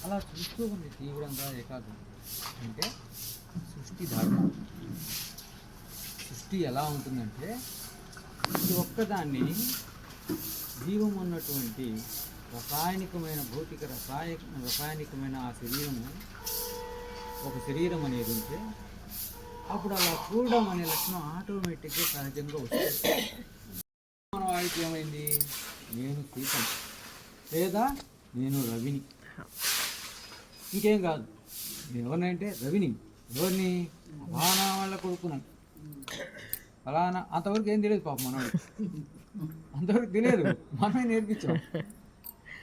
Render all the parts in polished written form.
అలా చూస్తూ ఉంది తీవ్రంగా ఏకాగ్రత. అంటే సృష్టి ధర్మం. సృష్టి ఎలా ఉంటుందంటే ప్రతి ఒక్కదాన్ని జీవం ఉన్నటువంటి రసాయనికమైన భౌతిక రసాయనికమైన ఆ శరీరము, ఒక శరీరం అనేది ఉంటే అప్పుడు అలా చూడడం అనే లక్షణం ఆటోమేటిక్గా సహజంగా వస్తుంది. మన వాడికి ఏమైంది, నేను సీతను లేదా నేను రవిని, ఇంకేం కాదు. నేను ఎవరినంటే రవిని. ఎవరిని? ఫలానా వాళ్ళ కొడుకున్నాను. ఫలానా అంతవరకు ఏం తెలియదు పాప మనవాడు, అంతవరకు తెలియదు, మనమే నేర్పించాం.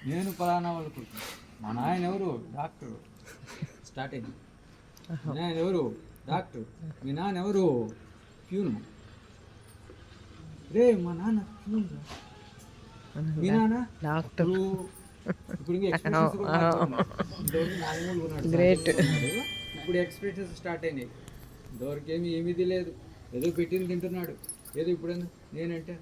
నేను ఫలానా వాళ్ళ కొడుకు. మా నాయన ఎవరు? డాక్టరు. స్టార్ట్ అయింది. మీ నాయన ఎవరు? డాక్టర్. మీ నాన్న ఎవరు? ప్యూను. రే మా నాన్న ప్యూన్ రా. మీ నాన్న డాక్టర్. ఇప్పుడు ఇప్పుడు ఎక్స్ప్రెషన్స్ స్టార్ట్ అయినాయి. ఇంతవరకు ఏమీ లేదు, ఏదో పెట్టింది తింటున్నాడు, ఏదో ఇప్పుడు నేనంటే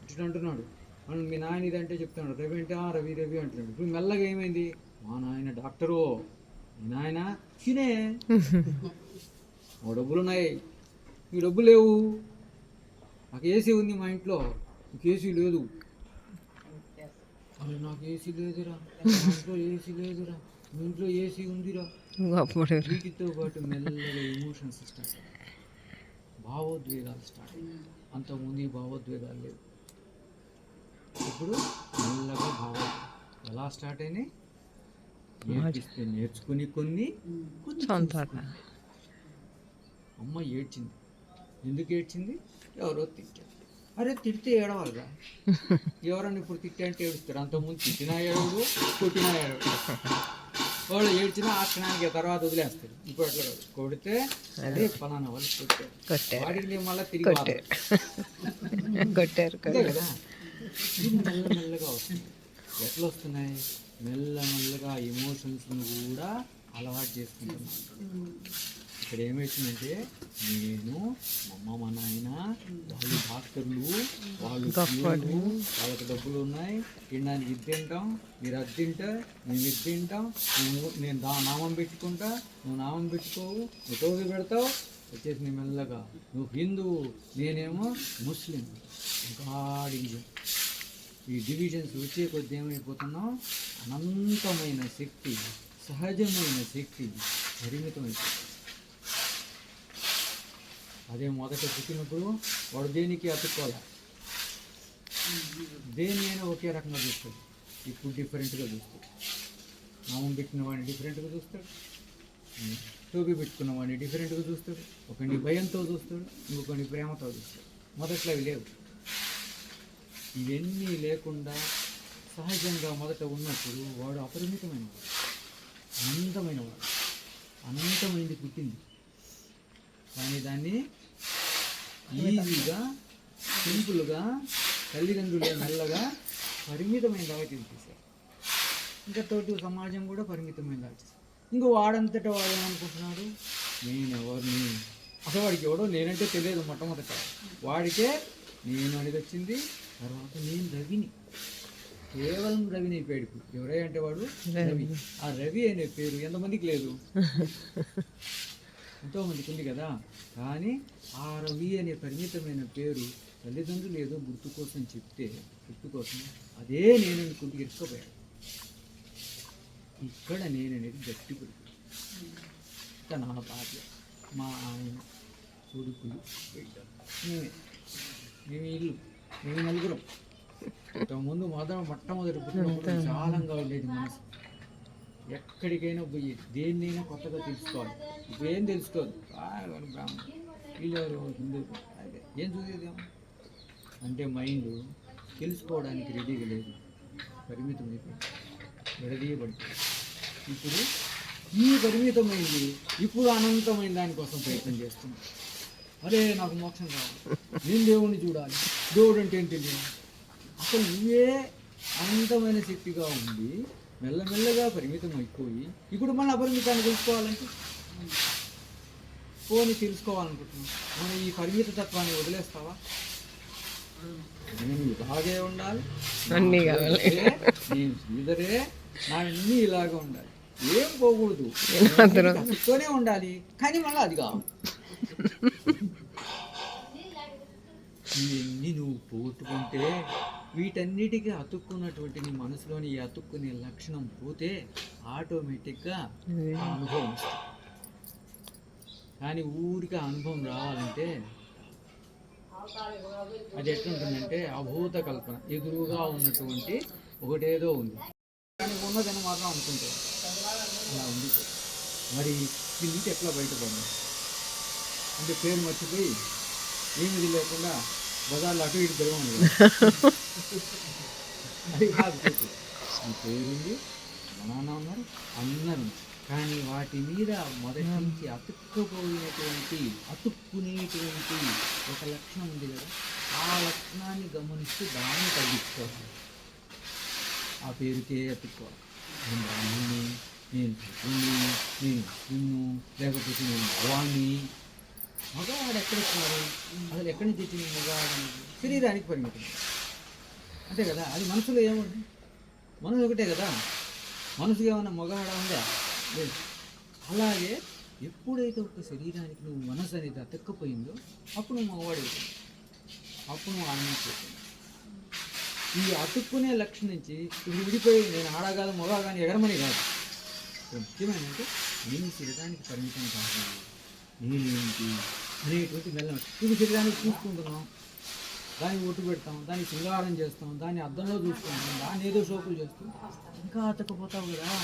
ఇట్లా అంటున్నాడు. మనం మీ నాయన ఇదంటే చెప్తున్నాడు, రవి అంటే రవి రవి అంటున్నాడు. ఇప్పుడు మెల్లగా ఏమైంది, మా నాయన డాక్టరు, మీ నాయన తినే. ఓ డబ్బులు ఉన్నాయి, ఈ డబ్బులు లేవు. నాకు ఏసీ ఉంది మా ఇంట్లో, నీకు ఏసీ లేదు. అరే నాకు ఏసీ లేదురా, మా ఇంట్లో ఏసీ లేదురా, మీ ఇంట్లో ఏసీ ఉందిరా. వీటితో పాటు మెల్లగా ఎమోషన్స్ స్టార్ట్ అయ్యాయి, భావోద్వేగాలు స్టార్ట్ అయ్యాయి. అంతకుముందు ఈ భావోద్వేగాలు లేవు. ఇప్పుడు మెల్లగా భావోద్వేగాలు ఎలా స్టార్ట్ అయినాయి? నేర్పిస్తే నేర్చుకుని కొన్ని అమ్మ ఏడ్చింది. ఎందుకు ఏడ్చింది? ఎవరో తిట్టారు. అరే తిడితే ఏడవాలిగా. ఎవరన్నా ఇప్పుడు తిట్టే అంటే ఏడుస్తారు. అంతకుముందు తిట్టినా ఏడవడు, కొట్టినా ఏడవడు. వాళ్ళు ఏడ్చినా ఆ క్షణానికి తర్వాత వదిలేస్తారు. ఇప్పుడు అట్లా కాదు, కొడితే అదే పలానా వాళ్ళు కొట్టారు, వాడికి మళ్ళీ తిరిగి కొట్టారు కదా. ఇది మెల్లమెల్లగా వస్తుంది. ఎట్లా వస్తున్నాయి? మెల్లమెల్లగా ఎమోషన్స్ని కూడా అలవాటు చేసుకుంటున్నాను. ఇక్కడ ఏమవుతుందంటే, నేను మా అమ్మ మా నాయన వాళ్ళు డాక్టర్లు, వాళ్ళు వాళ్ళకి డబ్బులు ఉన్నాయి, తినడానికి ఇది తింటాం, మీరు అది తింటా, మేము ఇది తింటాం, నేను నామం పెట్టుకుంటా, నువ్వు నామం పెట్టుకోవు, నువ్వు టోపీ పెడతావు, వచ్చేసి నీ మెల్లగా నువ్వు హిందువు, నేనేమో ముస్లిం. ఈ డివిజన్స్ వచ్చే కొద్ది ఏమైపోతున్నావు, అనంతమైన శక్తి, సహజమైన శక్తి పరిమితమైపోతుంది. అదే మొదట పుట్టినప్పుడు వాడు దేనికి అతుక్కోవాలి, దేనినైనా ఒకే రకంగా చూస్తాడు. ఇప్పుడు డిఫరెంట్గా చూస్తాడు. నామం పెట్టిన వాడిని డిఫరెంట్గా చూస్తాడు, టోపీ పెట్టుకున్న వాడిని డిఫరెంట్గా చూస్తాడు. ఒకరిని భయంతో చూస్తాడు, ఇంకొకరిని ప్రేమతో చూస్తాడు. మొదట్లో అవి లేవు. ఇవన్నీ లేకుండా సహజంగా మొదట ఉన్నప్పుడు వాడు అపరిమితమైన వాడు, అనంతమైన వాడు, అనంతమైనది పుట్టింది. కానీ దాన్ని ఈజీగా, సింపుల్గా తల్లిదండ్రులే మెల్లగా పరిమితమైన దాకా తీసేశారు. ఇంకా తోటి సమాజం కూడా పరిమితమైన దాకా చేశారు. ఇంకో వాడంతటా వాడు ఏమనుకుంటున్నాడు, నేనెవరిని, అసలు వాడికి ఎవడో నేనంటే తెలియదు. మొట్టమొదట వాడికే నేను అనేది వచ్చింది. తర్వాత నేను రవిని, కేవలం రవిని అయిపోయాడు. ఇప్పుడు ఎవరై అంటే వాడు రవి. ఆ రవి అనే పేరు ఎంతమందికి లేదు? ఎంతోమందికి ఉంది కదా. కానీ ఆ రవి అనే పరిమితమైన పేరు తల్లిదండ్రులు ఏదో గుర్తు కోసం చెప్తే, గుర్తు కోసం అదే నేను అనుకుంటూ ఇరుక్కుపోయాడు. ఇక్కడ నేననేది గట్టి పడిపోయాడు. ఇంకా నా భార్య, మా ఆయన, కొడుకులు, బిడ్డ, మేము ఇల్లు, మేము నలుగురం. ఇంతకుముందు మొట్టమొదటి పుట్టినప్పుడు చాలంగా ఉండేది మనసు. ఎక్కడికైనా పోయి దేన్నైనా కొత్తగా తెలుసుకోవాలి. ఇప్పుడు ఏం తెలుసుకోదు. బ్రాహ్మణ వీళ్ళు హిందూ, అదే ఏం చూసేదేమో అంటే మైండ్ తెలుసుకోవడానికి రెడీగా లేదు, పరిమితం అయిపోయింది, విడదీయబడుతుంది. ఇప్పుడు ఈ పరిమితమైంది ఇప్పుడు అనంతమైన దానికోసం ప్రయత్నం చేస్తుంది. అరే నాకు మోక్షం కావాలి, నేను దేవుణ్ణి చూడాలి, దేవుడు అంటే ఏం తెలియదు. అసలు నువ్వే అనంతమైన శక్తిగా ఉండి మెల్లమెల్లగా పరిమితం అయిపోయి ఇప్పుడు మళ్ళీ అపరిమితాన్ని తెలుసుకోవాలంటే పోని తెలుసుకోవాలనుకుంటున్నావు. మనం ఈ పరిమిత తత్వాన్ని వదిలేస్తావా? నేను ఇలాగే ఉండాలి, నేను శ్రీధరే, నావన్నీ ఇలాగ ఉండాలి, ఏం పోకూడదు, అతుక్కొనే ఉండాలి. కానీ మళ్ళీ అది కావాలి. ఇవన్నీ నువ్వు పోగొట్టుకుంటే వీటన్నిటికీ అతుక్కున్నటువంటి నీ మనసులోని ఈ అతుక్కునే లక్షణం పోతే ఆటోమేటిక్గా అనుభవం వస్తుంది. కానీ ఊరికి అనుభవం రావాలంటే అది ఎట్లుంటుందంటే అభూత కల్పన, ఎదురుగా ఉన్నటువంటి ఒకటేదో ఉంది కానీ ఉన్నదని మాత్రం అనుకుంటాం. అలా ఉంది. మరి దీని నుంచి ఎట్లా బయటపడడం అంటే పేరు మర్చిపోయి ఏమిది లేకుండా బజార్లో అటు ఇటు తిరగమని అది కాదు. ఈ పేరుంది, మా నాన్న ఉన్నారు, అందరూ, కానీ వాటి మీద మొదటి నుంచి అతుక్కునేటువంటి ఒక లక్షణం ఉంది కదా, ఆ లక్షణాన్ని గమనిస్తూ దాన్ని తగ్గించుకోవాలి. ఆ పేరుకే అతుక్కోవాలి. నేను బ్రాహ్మణ్ణి, నేను పుణ్ణి, నేను నిన్ను, లేకపోతే నేను భవాన్ని. మగవాడు ఎక్కడున్నారు? అసలు ఎక్కడి నుంచి తెచ్చింది మగవాడు? శరీరానికి పరిమితం అంతే కదా. అది మనసులో ఏముంది? మనసు ఒకటే కదా. మనసుకి ఏమన్నా మగవాడ ఉందా? లేదు. అలాగే ఎప్పుడైతే ఒక శరీరానికి నువ్వు మనసు అనేది అతక్కపోయిందో అప్పుడు నువ్వు మగవాడు అవుతుంది, అప్పుడు నువ్వు ఆనందించుతుంది. ఈ అతుక్కునే లక్ష్యం నుంచి ఇప్పుడు విడిపోయి నేను ఆడగాదు మగ కానీ ఎగరమని కాదు. ముఖ్యమైనంటే నేను శరీరానికి పరిమితం కాదు, నేనేంటి అనేటువంటి మెల్ల ఇప్పుడు శరీరానికి చూసుకుంటున్నాం, దాన్ని ఒట్టు పెడతాం, దాన్ని శృంగారం చేస్తాం, దాన్ని అద్దంలో చూసుకుంటాం, దాన్ని ఏదో షోకులు చేస్తాం, ఇంకా అతకపోతావు కదా.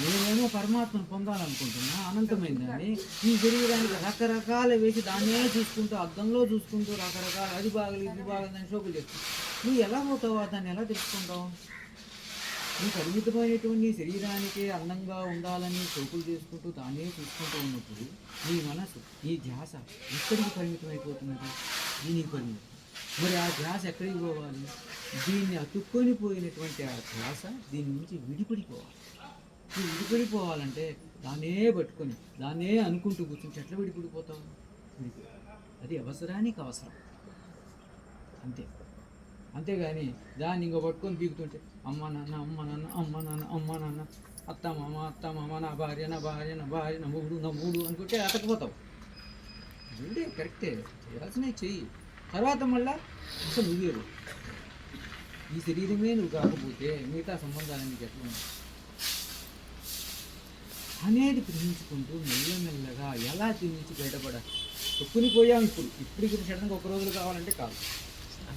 నేనేమో పరమాత్మను పొందాలనుకుంటున్నా, అనంతమైన దాన్ని ఈ శరీరానికి రకరకాల వేసి దాన్నే చూసుకుంటూ అద్దంలో చూసుకుంటూ రకరకాల అది బాగలేదు ఇది బాగలేదు అని షోకులు చేస్తాం. నువ్వు ఎలా పోతావు? దాన్ని ఎలా తెలుసుకుంటావు? నువ్వు పరిమితమైనటువంటి శరీరానికే అందంగా ఉండాలని షోకులు చేసుకుంటూ దాన్నే చూసుకుంటూ ఉన్నప్పుడు నీ మనసు, నీ ధ్యాస ఎక్కడికి పరిమితమైపోతున్నది? దీనికి పరిమితం. మరి ఆ ధ్యాస ఎక్కడికి పోవాలి? దీన్ని అతుక్కొని పోయినటువంటి ఆ ధ్యాస దీని నుంచి విడిపడిపోవాలి. నువ్వు విడిపడిపోవాలంటే దాన్నే పట్టుకొని దాన్నే అనుకుంటూ కూర్చుంటే ఎట్లా విడిపడిపోతావు? అది అవసరానికి అవసరం అంతే. అంతేగాని దాన్ని ఇంకో పట్టుకొని పీకుతుంటే అమ్మ నాన్న అమ్మ నాన్న అమ్మ నాన్న అమ్మ నాన్న అత్త మామ నా భార్య నా భార్య నా భార్య నా మూడు అనుకుంటే అతకపోతావు. చూడే కరెక్టే, చేయాల్సినవి చెయ్యి. తర్వాత మళ్ళా అసలు నువ్వేరు. ఈ శరీరమే నువ్వు కాకపోతే మిగతా సంబంధాలు నీకు ఎట్లా ఉన్నాయి అనేది గ్రహించుకుంటూ మెల్లమెల్లగా ఎలా తినించి బయటపడాలి. తొక్కుని పోయాం. ఇప్పుడు సడన్గా ఒక రోజులు కావాలంటే కాదు,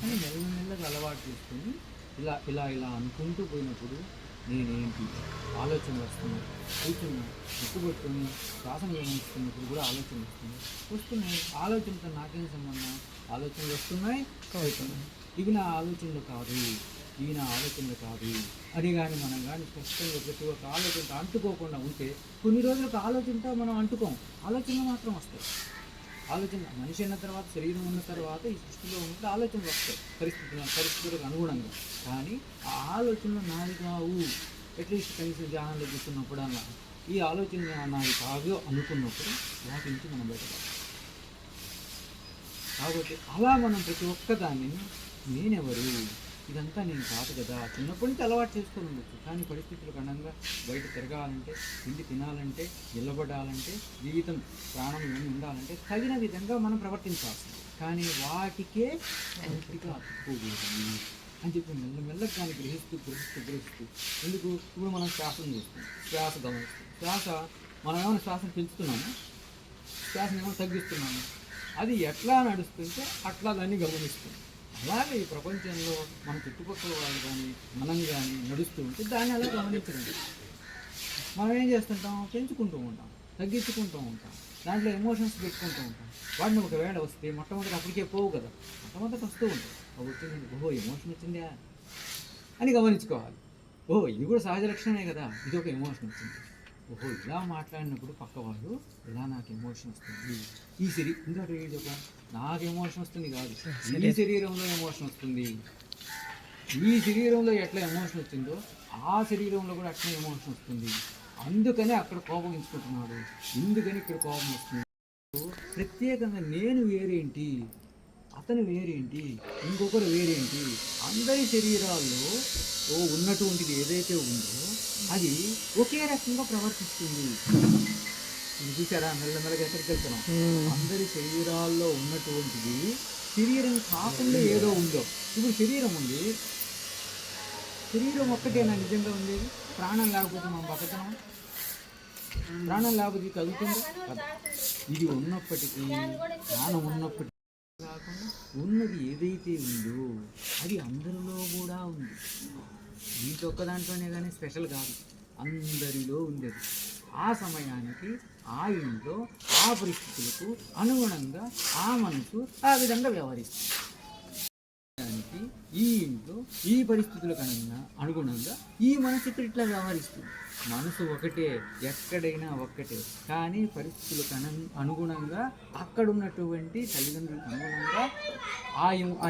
కానీ మెల్లమెల్లగా అలవాటు చేసుకుని ఇలా ఇలా ఇలా అనుకుంటూ పోయినప్పుడు నేనేంటి ఆలోచనలు వస్తున్నాయి. కూర్చున్నా ముక్కు పెట్టుకొని శ్వాసను గమనిస్తున్నప్పుడు కూడా ఆలోచనలు వస్తున్నాయి. ఆలోచనతో నాకేం సంబంధం? ఆలోచనలు వస్తున్నాయి అవుతున్నాయి. ఇవి నా ఆలోచనలు కాదు, ఇవి నా ఆలోచనలు కాదు అని కానీ మనం కానీ స్పష్టంగా ప్రతి ఒక్క ఆలోచనతో అంటుకోకుండా ఉంటే కొన్ని రోజులకు ఆలోచనతో మనం అంటుకోం, ఆలోచనలు మాత్రం వస్తాయి. ఆలోచన మనిషి అయిన తర్వాత శరీరం ఉన్న తర్వాత ఈ సృష్టిలో ఉన్నప్పుడు ఆలోచనలు వస్తాయి పరిస్థితులకు అనుగుణంగా. కానీ ఆ ఆలోచనలు నాది కావు. అట్లీస్ట్ కనీసం ధ్యానంలో కూర్చున్నప్పుడు అలా ఈ ఆలోచన నాది కాదు అనుకున్నప్పుడు వాటి నుంచి మనం బయటపడాలి. కాబట్టి అలా మనం ప్రతి ఒక్కదాన్ని నేనెవరు, ఇదంతా నేను కాదు కదా, చిన్నప్పటి నుంచి అలవాటు చేసుకొని ఉండొచ్చు. కానీ పరిస్థితులకు అనుగుణంగా బయట తిరగాలంటే, తిండి తినాలంటే, నిలబడాలంటే, జీవితం ప్రాణం ఇవన్నీ ఉండాలంటే తగిన విధంగా మనం ప్రవర్తించాల్సింది. కానీ వాటికే పూర్తిగా అతుక్కోకూడదు అని చెప్పి మెల్లమెల్లగా దాన్ని గ్రహిస్తూ ఎందుకు ఇప్పుడు మనం శ్వాసను చూస్తాం, శ్వాస గమనిస్తాం. శ్వాస మనం ఏమైనా శ్వాసను పెంచుతున్నాము, శ్వాసను ఏమైనా తగ్గిస్తున్నాము. అది ఎట్లా నడుస్తుంటే అట్లా దాన్ని గమనిస్తుంది. అలాగే ఈ ప్రపంచంలో మన చుట్టుపక్కల వాళ్ళు కానీ మనం కానీ నడుస్తూ ఉంటే దాన్ని అలా గమనించడం. మనం ఏం చేస్తుంటాం? పెంచుకుంటూ ఉంటాం, తగ్గించుకుంటూ ఉంటాం, దాంట్లో ఎమోషన్స్ పెట్టుకుంటూ ఉంటాం. వాటిని ఒకవేళ వస్తే మొట్టమొదటి అప్పటికే పోవు కదా, మొట్టమొదటి వస్తూ ఉంటాం. వచ్చింది, ఓహో ఎమోషన్ వచ్చిందా అని గమనించుకోవాలి. ఓహో ఇది కూడా సహజ లక్షణమే కదా, ఇది ఒక ఎమోషన్ వచ్చింది. ఓహో ఇలా మాట్లాడినప్పుడు పక్క వాళ్ళు ఇలా నాకు ఎమోషన్ వస్తుంది. ఈ ఇంకోటి ఒక నాకు ఎమోషన్ వస్తుంది కాదు, ఈ శరీరంలో ఎమోషన్ వస్తుంది. ఈ శరీరంలో ఎట్లా ఎమోషన్ వచ్చిందో ఆ శరీరంలో కూడా అట్లా ఎమోషన్ వస్తుంది. అందుకని అక్కడ కోపం ఎంచుకుంటున్నాడు, ఎందుకని ఇక్కడ కోపం వస్తుంది. ప్రత్యేకంగా నేను వేరేంటి అతను వేరేంటి, ఇంకొకరు వేరేంటి. అందరి శరీరాల్లో ఉన్నటువంటిది ఏదైతే ఉందో అది ఒకే రకంగా ప్రవర్తిస్తుంది. ఇది చూసారా, మెల్లమెల్లగా ఎక్కడికి వెళ్తున్నాం. అందరి శరీరాల్లో ఉన్నటువంటిది శరీరం కాకుండా ఏదో ఉందో. ఇప్పుడు శరీరం ఉంది, శరీరం ఒక్కటేనా నిజంగా ఉండేది? ప్రాణం లేకపోతే మనం బతకడం, ప్రాణం లేకపోతే కదులుతుంది కదా. ఇది ఉన్నప్పటికీ, ప్రాణం ఉన్నప్పటికీ కాకుండా ఉన్నది ఏదైతే ఉందో అది అందరిలో కూడా ఉంది. దీంట్లో ఒక్క దాంట్లోనే కానీ స్పెషల్ కాదు, అందరిలో ఉంది. ఆ సమయానికి, ఆ ఇంట్లో, ఆ పరిస్థితులకు అనుగుణంగా ఆ మనసు ఆ విధంగా వ్యవహరిస్తుంది. ఈ ఇంట్లో ఈ పరిస్థితులకు అనుగుణంగా ఈ మనసు ఇక్కడ ఇట్లా వ్యవహరిస్తుంది. మనసు ఒకటే, ఎక్కడైనా ఒక్కటే, కానీ పరిస్థితులకు అనుగుణంగా అక్కడ ఉన్నటువంటి తల్లిదండ్రులకు అనుగుణంగా ఆ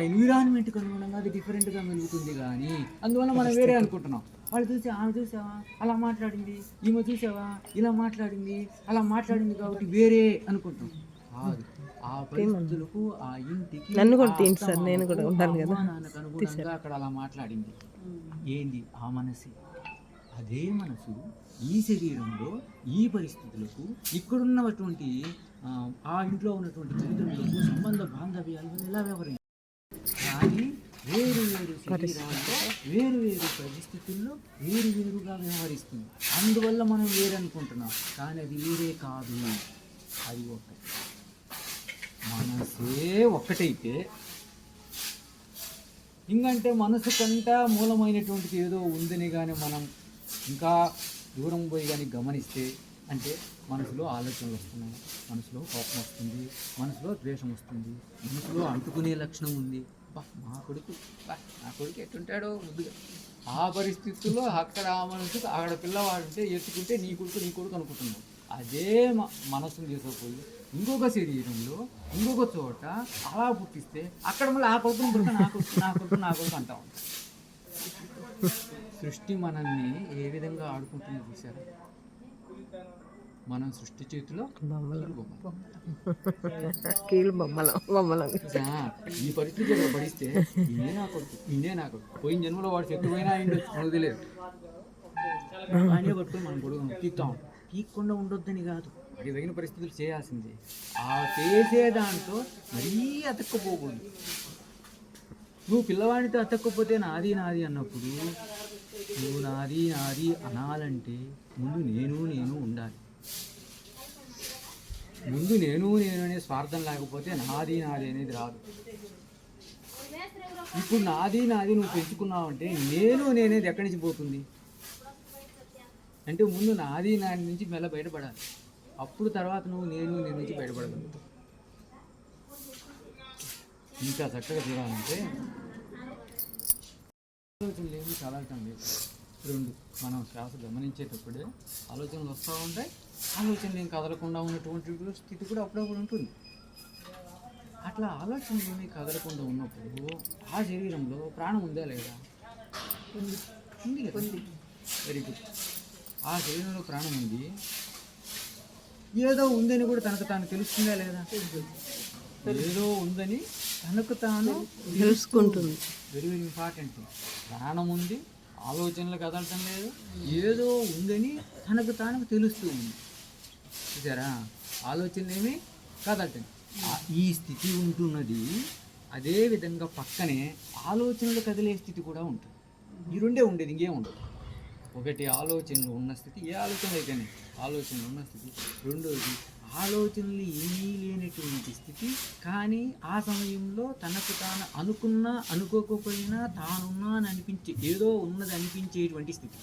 ఎన్విరాన్మెంట్కి అనుగుణంగా అది డిఫరెంట్గా మెలుగుతుంది. కానీ అందువల్ల మనం వేరే అనుకుంటున్నాం. వాళ్ళు చూసి ఆమె చూసావా అలా మాట్లాడింది, ఈమె చూసావా ఇలా మాట్లాడింది, అలా మాట్లాడింది కాబట్టి వేరే అనుకుంటాం. కాదు, ఆ పరిస్థితులకు, ఆ ఇంటికి, అనుగుణంగా అక్కడ అలా మాట్లాడింది. ఏంది? ఆ మనసే. అదే మనసు ఈ శరీరంలో ఈ పరిస్థితులకు, ఇక్కడున్నటువంటి ఆ ఇంట్లో ఉన్నటువంటి తల్లిదండ్రులకు సంబంధ బాంధవ్యాలను ఎలా వ్యవహరించారు. కానీ వేరు వేరు శరీరాల్లో వేరు వేరు పరిస్థితుల్లో వేరు వేరుగా వ్యవహరిస్తుంది. అందువల్ల మనం వేరు అనుకుంటున్నాం, కానీ అది వేరే కాదు. అది ఒకటి. మనసే ఒక్కటైతే, ఇంకంటే మనసు కంటే మూలమైనటువంటిది ఏదో ఉందని కానీ మనం ఇంకా దూరం పోయి కానీ గమనిస్తే, అంటే మనసులో ఆలోచనలు వస్తున్నాయి, మనసులో కోపం వస్తుంది, మనసులో ద్వేషం వస్తుంది, మనసులో అంటుకునే లక్షణం ఉంది. నా కొడుకు ఎట్టుంటాడో ముద్దుగా. ఆ పరిస్థితుల్లో అక్కడ ఆ మనసు, అక్కడ పిల్లవాడు ఉంటే ఎత్తుకుంటే నీ కొడుకు అనుకుంటున్నావు. అదే మనసును తీసుకుపోయి ఇంకొక శరీరంలో ఇంకొక చోట అలా పుట్టిస్తే అక్కడ మళ్ళీ ఆ కొడుకుని పుట్టిన నా కొడుకు అంటాం. సృష్టి మనల్ని ఏ విధంగా ఆడుకుంటుందో చూసారా? మనం సృష్టి చేతిలో ఈ పరిస్థితి పడిస్తే ఇన్నే నా కొడుకు పోయిన జన్మలో వాడు చెట్టుపోయినా అయింది మనకు తెలియదు. ఆయన పట్టుకొని మనం కొడుకు తీస్తాం. తీయకుండా ఉండొద్దని కాదు, అది తగిన పరిస్థితులు చేయాల్సిందే. ఆ చేసే దాంట్లో మరీ అతక్కుపోకూడదు. నువ్వు పిల్లవాడితో అతక్కుపోతే నాది అన్నప్పుడు, నువ్వు నాది అనాలంటే ముందు నేను ఉండాలి. ముందు నేను అనే స్వార్థం లేకపోతే నాది అనేది రాదు. ఇప్పుడు నాది నువ్వు పెంచుకున్నావంటే నేనేది ఎక్కడి నుంచి పోతుంది అంటే, ముందు నాది నుంచి మెల్ల బయటపడాలి. అప్పుడు తర్వాత నువ్వు నేను నుంచి బయటపడగలుగుతావు. ఇంకా చక్కగా చూడాలంటే ఆలోచనలు ఏమి కలగటం లేదు. రెండు, మనం శ్వాస గమనించేటప్పుడే ఆలోచనలు వస్తూ ఉంటాయి. ఆలోచనలు ఏం కదలకుండా ఉన్నటువంటి స్థితి కూడా అప్పుడప్పుడు ఉంటుంది. అట్లా ఆలోచనలు ఏమీ కదలకుండా ఉన్నప్పుడు ఆ శరీరంలో ప్రాణం ఉందా లేదా? ఉంది కదా. Very good. ఆ శరీరంలో ప్రాణం ఉంది, ఏదో ఉందని కూడా తనకు తాను తెలుస్తుందా లేదా? ఏదో ఉందని తనకు తాను తెలుసుకుంటుంది. Very very important. ప్రాణం ఉంది, ఆలోచనలు కదలటం లేదు, ఏదో ఉందని తనకు తాను తెలుస్తూ ఉంది. చూసారా? ఆలోచనలు ఏమి కదలటం, ఈ స్థితి ఉంటున్నది. అదేవిధంగా పక్కనే ఆలోచనలు కదిలే స్థితి కూడా ఉంటుంది. ఈ రెండే ఉండేది, ఇంకేం ఉండదు. ఒకటి ఆలోచనలు ఉన్న స్థితి, ఏ ఆలోచన అయితేనే ఆలోచనలు ఉన్న స్థితి. రెండోది ఆలోచనలు ఏమీ లేనటువంటి స్థితి, కానీ ఆ సమయంలో తనకు తాను అనుకున్నా అనుకోకపోయినా తానున్నా అని అనిపించే, ఏదో ఉన్నది అనిపించేటువంటి స్థితి.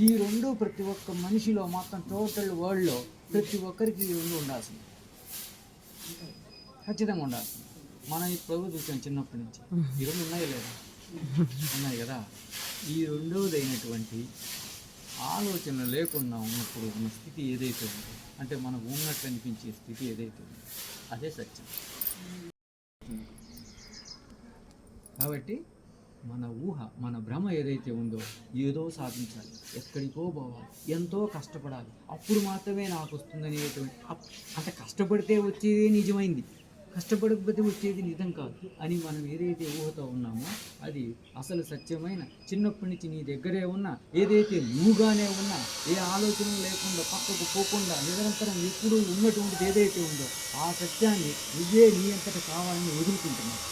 ఈ రెండు ప్రతి ఒక్క మనిషిలో, మొత్తం టోటల్ వరల్డ్లో ప్రతి ఒక్కరికి ఈ రెండు ఉండాల్సింది, ఖచ్చితంగా ఉండాల్సింది. మనం ఇప్పుడు చూసాం చిన్నప్పటి నుంచి. ఈ రెండు ఉన్నాయో లేదా? ఉన్నాయి కదా. ఈ రెండోదైనటువంటి ఆలోచన లేకుండా ఉన్నప్పుడు ఉన్న స్థితి ఏదైతే ఉందో, అంటే మనకు ఉన్నట్లు అనిపించే స్థితి ఏదైతే ఉందో, అదే సత్యం. కాబట్టి మన ఊహ, మన భ్రమ ఏదైతే ఉందో, ఏదో సాధించాలి, ఎక్కడికో పోవాలి, ఎంతో కష్టపడాలి, అప్పుడు మాత్రమే నాకు వస్తుందనేటువంటి, అంటే కష్టపడితే వచ్చేదే నిజమైంది. కష్టపడకపోతే వచ్చేది నిజం కాదు అని మనం ఏదైతే ఊహతో ఉన్నామో అది అసలు సత్యమైన చిన్నప్పటి నుంచి నీ దగ్గరే ఉన్నా ఏదైతే నువ్వుగానే ఉన్నా ఏ ఆలోచన లేకుండా పక్కకు పోకుండా నిరంతరం ఎప్పుడూ ఉన్నటువంటిది ఏదైతే ఉందో ఆ సత్యాన్ని నువ్వే నీ అంతట కావాలని వదులుకుంటున్నావు.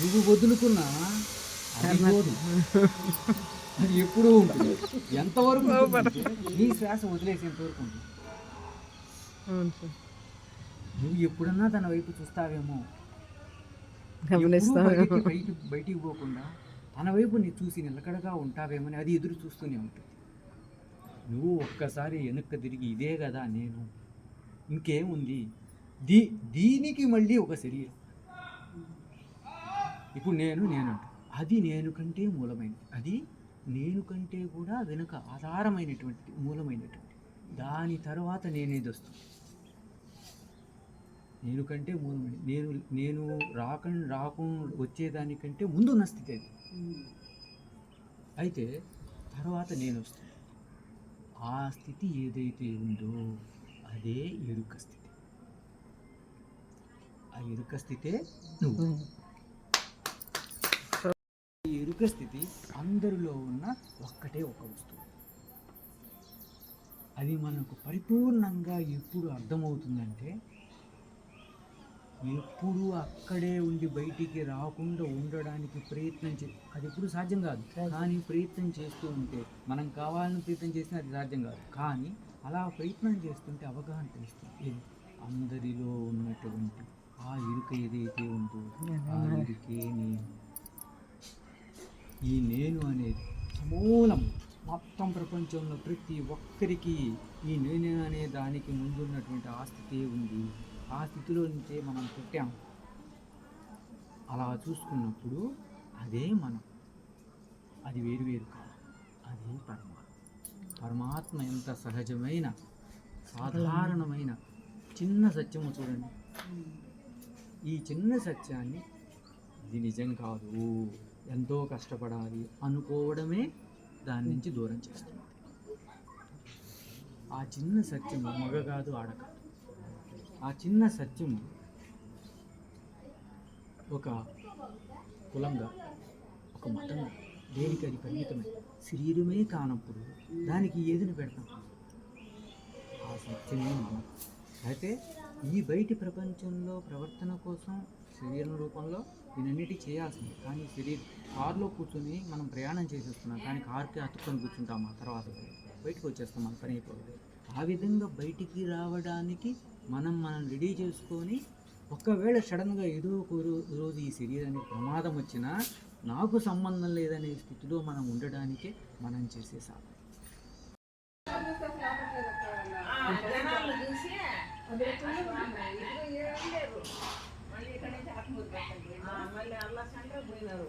నువ్వు వదులుకున్నా అది పోదు, అది ఎప్పుడూ ఉంటుంది. ఎంతవరకు ఉంటుంది? నీ శ్వాస వదిలేసేంత వరకు ఉంటుంది. నువ్వు ఎప్పుడన్నా తన వైపు చూస్తావేమో, బయటికి పోకుండా తన వైపు నీ చూసి నిలకడగా ఉంటావేమని అది ఎదురు చూస్తూనే ఉంటుంది. నువ్వు ఒక్కసారి వెనక్కి తిరిగి ఇదే కదా నేను, ఇంకేముంది, దీనికి మళ్ళీ ఒక శరీరం. ఇప్పుడు నేను అది నేను కంటే మూలమైనది, అది నేను కంటే కూడా వెనుక ఆధారమైనటువంటిది, మూలమైనటువంటి దాని తర్వాత నేనేది వస్తుంది. నేను కంటే మూలమైనది, నేను రాకుండా వచ్చేదానికంటే ముందున్న స్థితి అది. అయితే తర్వాత నేను వస్తుంది. ఆ స్థితి ఏదైతే ఉందో అదే ఎరుక స్థితి. ఆ ఎరుక స్థితే నువ్వు. ఈ ఎరుక స్థితి అందరిలో ఉన్న ఒక్కటే ఒక వస్తువు. అది మనకు పరిపూర్ణంగా ఎప్పుడు అర్థమవుతుందంటే, ఎప్పుడు అక్కడే ఉండి బయటికి రాకుండా ఉండడానికి ప్రయత్నం అది ఎప్పుడు సాధ్యం కాదు. కానీ ప్రయత్నం చేస్తూ ఉంటే, మనం కావాలని ప్రయత్నం చేసినా అది సాధ్యం కాదు. కానీ అలా ప్రయత్నం చేస్తుంటే అవగాహన తెలుస్తుంది. అందరిలో ఉన్నటువంటి ఆ ఎరుక ఏదైతే ఉందో ఆ ఎరుకే నేను. ఈ నేను అనేది సమూలం మొత్తం ప్రపంచంలో ప్రతి ఒక్కరికి ఈ నేను అనే దానికి ముందున్నటువంటి ఆ స్థితి ఉంది. ఆ స్థితిలో నుంచే మనం పుట్టాం. అలా చూసుకున్నప్పుడు అదే మనం, అది వేరు కాదు, అది పరమాత్మ. ఎంత సహజమైన సాధారణమైన చిన్న సత్యము చూడండి. ఈ చిన్న సత్యాన్ని ఇది నిజం కాదు, ఎంతో కష్టపడాలి అనుకోవడమే దాని నుంచి దూరం చేస్తుంది. ఆ చిన్న సత్యము మగ కాదు, ఆడ కాదు. ఆ చిన్న సత్యము ఒక కులంగా, ఒక మతంగా, దేనికి అది పరిమితమై శరీరమే కానప్పుడు దానికి ఏదిని పెడతాం? ఆ సత్యమే మనం. అయితే ఈ బయటి ప్రపంచంలో ప్రవర్తన కోసం శరీరం రూపంలో దీనన్నిటి చేయాల్సింది. కానీ కారులో కూర్చొని మనం ప్రయాణం చేసేస్తున్నాం, కానీ కారుకి అతుక్కొని కూర్చుంటాం. ఆ తర్వాత బయటకు వచ్చేస్తాం, మన పని అయిపోతుంది. ఆ విధంగా బయటికి రావడానికి మనం రెడీ చేసుకొని, ఒకవేళ సడన్గా ఏదో ఒక రోజు ఈ శరీరానికి ప్రమాదం వచ్చినా నాకు సంబంధం లేదనే స్థితిలో మనం ఉండడానికే మనం చేసే సాధన. మళ్ళీ అల్లా సెంటర్ పోయినారు.